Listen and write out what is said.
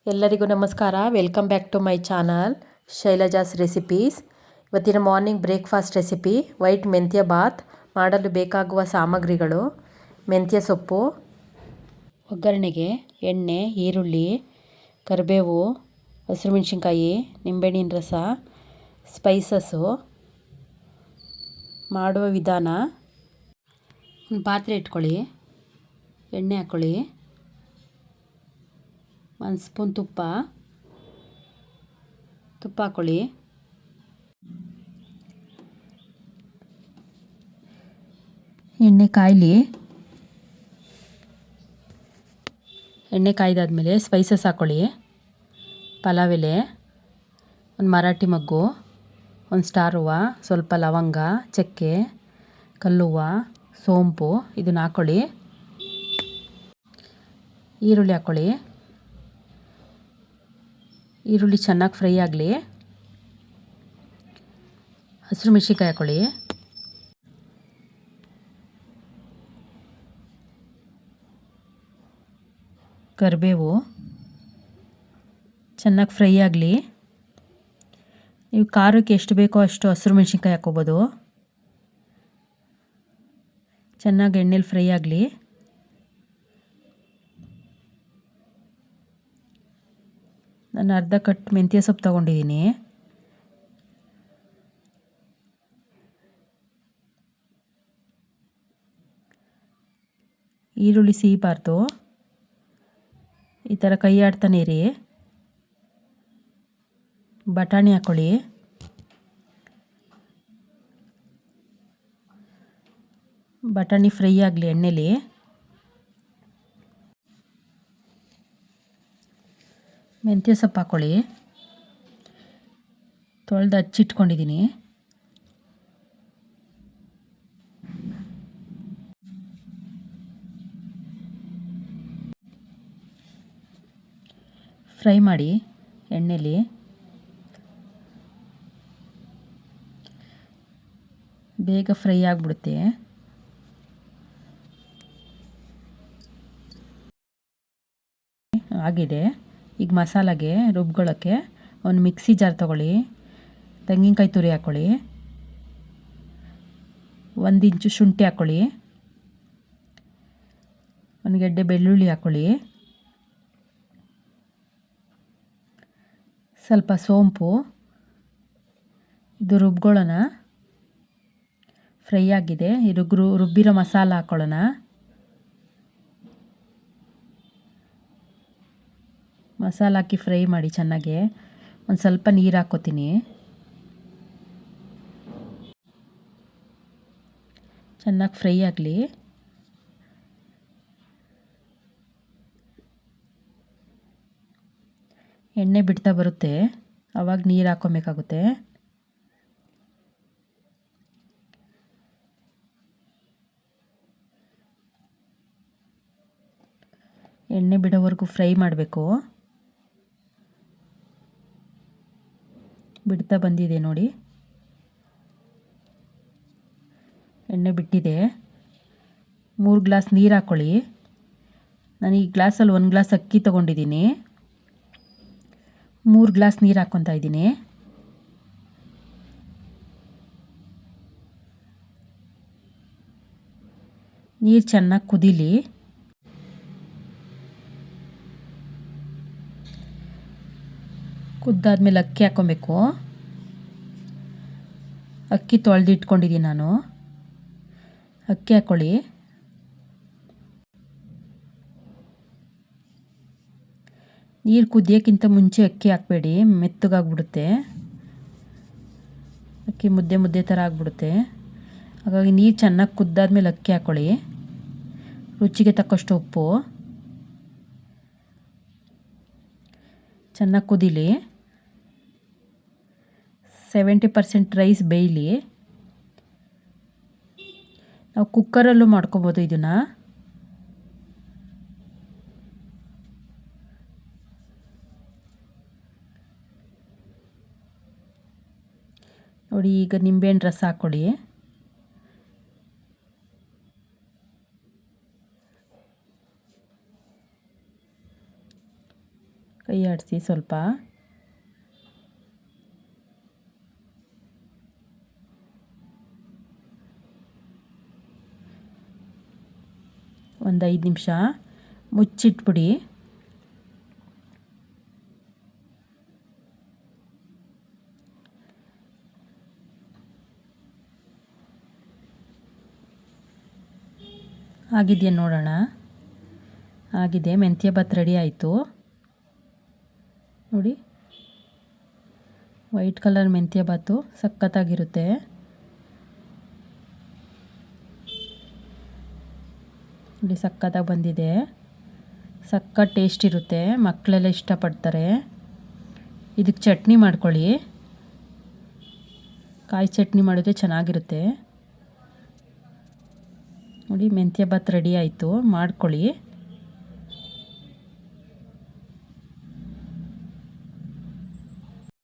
ಎಲ್ಲರಿಗೂ ನಮಸ್ಕಾರ. Welcome back to my channel Shailaja's recipes. ಇವತ್ತಿನ ಮಾರ್ನಿಂಗ್ ಬ್ರೇಕ್ಫಾಸ್ಟ್ ರೆಸಿಪಿ ವೈಟ್ ಮೆಂತ್ಯ ಬಾತ್. ಮಾಡಲು ಬೇಕಾಗುವ ಸಾಮಗ್ರಿಗಳು: ಮೆಂತ್ಯ ಸೊಪ್ಪು, ಒಗ್ಗರಣೆಗೆ ಎಣ್ಣೆ, ಈರುಳ್ಳಿ, ಕರಿಬೇವು, ಹಸಿರುಮೆಣಸಿನ್ಕಾಯಿ, ನಿಂಬೆಹಣ್ಣಿನ ರಸ, ಸ್ಪೈಸಸ್ಸು. ಮಾಡುವ ವಿಧಾನ: ಒಂದು ಪಾತ್ರೆ ಇಟ್ಕೊಳ್ಳಿ, ಎಣ್ಣೆ ಹಾಕ್ಕೊಳ್ಳಿ, 1 ಸ್ಪೂನ್ ತುಪ್ಪ ಹಾಕ್ಕೊಳ್ಳಿ. ಎಣ್ಣೆ ಕಾಯ್ದಾದ್ಮೇಲೆ ಸ್ಪೈಸಸ್ ಹಾಕ್ಕೊಳ್ಳಿ. ಪಲಾವ್ ಎಲೆ, ಒಂದು ಮರಾಠಿ ಮೊಗ್ಗು, ಒಂದು ಸ್ಟಾರ್ ಹೂವು, ಸ್ವಲ್ಪ ಲವಂಗ, ಚಕ್ಕೆ, ಕಲ್ಲುವ್ವ, ಸೋಂಪು ಇದನ್ನು ಹಾಕ್ಕೊಳ್ಳಿ. ಈರುಳ್ಳಿ ಹಾಕ್ಕೊಳ್ಳಿ. ಈರುಳ್ಳಿ ಚೆನ್ನಾಗಿ ಫ್ರೈ ಆಗಲಿ. ಹಸಿರು ಮೆಣಸಿನ್ಕಾಯಿ ಹಾಕ್ಕೊಳ್ಳಿ. ಕರಿಬೇವು ಚೆನ್ನಾಗಿ ಫ್ರೈ ಆಗಲಿ. ನೀವು ಖಾರಕ್ಕೆ ಎಷ್ಟು ಬೇಕೋ ಅಷ್ಟು ಹಸಿರು ಮೆಣಸಿನ್ಕಾಯಿ ಹಾಕ್ಕೋಬೋದು. ಚೆನ್ನಾಗಿ ಎಣ್ಣೆಲಿ ಫ್ರೈ ಆಗಲಿ. ನಾನು ಅರ್ಧ ಕಟ್ ಮೆಂತ್ಯ ಸೊಪ್ಪು ತೊಗೊಂಡಿದ್ದೀನಿ. ಈರುಳ್ಳಿ ಸಿಹಿಬಾರ್ದು, ಈ ಥರ ಕೈ ಆಡ್ತಾನೆ ಇರಿ. ಬಟಾಣಿ ಹಾಕ್ಕೊಳ್ಳಿ. ಬಟಾಣಿ ಫ್ರೈ ಆಗಲಿ ಎಣ್ಣೆಲಿ. ಮೆಂತ್ಯ ಸೊಪ್ಪು ಹಾಕ್ಕೊಳ್ಳಿ. ತೊಳೆದು ಹಚ್ಚಿಟ್ಕೊಂಡಿದ್ದೀನಿ. ಫ್ರೈ ಮಾಡಿ ಎಣ್ಣೆಲಿ. ಬೇಗ ಫ್ರೈ ಆಗಿಬಿಡುತ್ತೆ. ಆಗಿದೆ. ಈಗ ಮಸಾಲಾಗೆ ರುಬ್ಕೊಳ್ಳೋಕ್ಕೆ ಒಂದು ಮಿಕ್ಸಿ ಜಾರ್ ತೊಗೊಳ್ಳಿ. ತೆಂಗಿನಕಾಯಿ ತುರಿ ಹಾಕ್ಕೊಳ್ಳಿ. 1 ಇಂಚು ಶುಂಠಿ ಹಾಕ್ಕೊಳ್ಳಿ. 1 ಗೆಡ್ಡೆ ಬೆಳ್ಳುಳ್ಳಿ ಹಾಕ್ಕೊಳ್ಳಿ. ಸ್ವಲ್ಪ ಸೋಂಪು. ಇದು ರುಬ್ಕೊಳ್ಳೋಣ. ಫ್ರೈ ಆಗಿದೆ. ಇದು ರುಬ್ಬಿರೋ ಮಸಾಲ ಹಾಕ್ಕೊಳ್ಳೋಣ. ಮಸಾಲ ಹಾಕಿ ಫ್ರೈ ಮಾಡಿ ಚೆನ್ನಾಗೆ. ಒಂದು ಸ್ವಲ್ಪ ನೀರು ಹಾಕ್ಕೋತೀನಿ. ಚೆನ್ನಾಗಿ ಫ್ರೈ ಆಗಲಿ. ಎಣ್ಣೆ ಬಿಡ್ತಾ ಬರುತ್ತೆ, ಆವಾಗ ನೀರು ಹಾಕ್ಕೊಬೇಕಾಗುತ್ತೆ. ಎಣ್ಣೆ ಬಿಡೋವರೆಗೂ ಫ್ರೈ ಮಾಡಬೇಕು. ಬಿಡ್ತಾ ಬಂದಿದೆ ನೋಡಿ, ಎಣ್ಣೆ ಬಿಟ್ಟಿದೆ. 3 ಗ್ಲಾಸ್ ನೀರು ಹಾಕ್ಕೊಳ್ಳಿ. ನಾನು ಈ ಗ್ಲಾಸಲ್ಲಿ 1 ಗ್ಲಾಸ್ ಅಕ್ಕಿ ತೊಗೊಂಡಿದ್ದೀನಿ. 3 ಗ್ಲಾಸ್ ನೀರು ಹಾಕ್ಕೊತಾ ಇದ್ದೀನಿ. ನೀರು ಚೆನ್ನಾಗಿ ಕುದೀಲಿ. ಕುದ್ದಾದ್ಮೇಲೆ ಅಕ್ಕಿ ಹಾಕ್ಕೊಬೇಕು. ಅಕ್ಕಿ ತೊಳೆದು ಇಟ್ಕೊಂಡಿದ್ದೀನಿ ನಾನು. ಅಕ್ಕಿ ಹಾಕ್ಕೊಳ್ಳಿ. ನೀರು ಕುದಿಯೋಕ್ಕಿಂತ ಮುಂಚೆ ಅಕ್ಕಿ ಹಾಕಬೇಡಿ, ಮೆತ್ತಗಾಗ್ಬಿಡುತ್ತೆ. ಅಕ್ಕಿ ಮುದ್ದೆ ಥರ ಆಗಿಬಿಡುತ್ತೆ. ಹಾಗಾಗಿ ನೀರು ಚೆನ್ನಾಗಿ ಕುದ್ದಾದ್ಮೇಲೆ ಅಕ್ಕಿ ಹಾಕ್ಕೊಳ್ಳಿ. ರುಚಿಗೆ ತಕ್ಕಷ್ಟು ಉಪ್ಪು. ಚೆನ್ನಾಗಿ ಕುದೀಲಿ. 70% ರೈಸ್ ಬೇಯಲಿ. ನಾವು ಕುಕ್ಕರಲ್ಲೂ ಮಾಡ್ಕೊಬೋದು ಇದನ್ನು. ನೋಡಿ, ಈಗ ನಿಂಬೆಹಣ್ಣು ರಸ ಹಾಕ್ಕೊಳ್ಳಿ. ಕೈ ಆಡಿಸಿ ಸ್ವಲ್ಪ. ಒಂದು 5 ನಿಮಿಷ ಮುಚ್ಚಿಟ್ಬಿಡಿ. ಆಗಿದೆಯಾ ನೋಡೋಣ. ಆಗಿದೆ, ಮೆಂತ್ಯ ಭಾತ್ ರೆಡಿ ಆಯಿತು ನೋಡಿ. ವೈಟ್ ಕಲರ್ ಮೆಂತ್ಯ ಭಾತು ಸಖತ್ತಾಗಿರುತ್ತೆ. ನೋಡಿ ಸಖತ್ತಾಗಿ ಬಂದಿದೆ. ಸಖತ್ ಟೇಸ್ಟ್ ಇರುತ್ತೆ, ಮಕ್ಕಳೆಲ್ಲ ಇಷ್ಟಪಡ್ತಾರೆ. ಇದಕ್ಕೆ ಚಟ್ನಿ ಮಾಡ್ಕೊಳ್ಳಿ, ಕಾಯಿ ಚಟ್ನಿ ಮಾಡಿದ್ರೆ ಚೆನ್ನಾಗಿರುತ್ತೆ. ನೋಡಿ ಮೆಂತ್ಯ ಭಾತ್ ರೆಡಿ ಆಯಿತು, ಮಾಡ್ಕೊಳ್ಳಿ.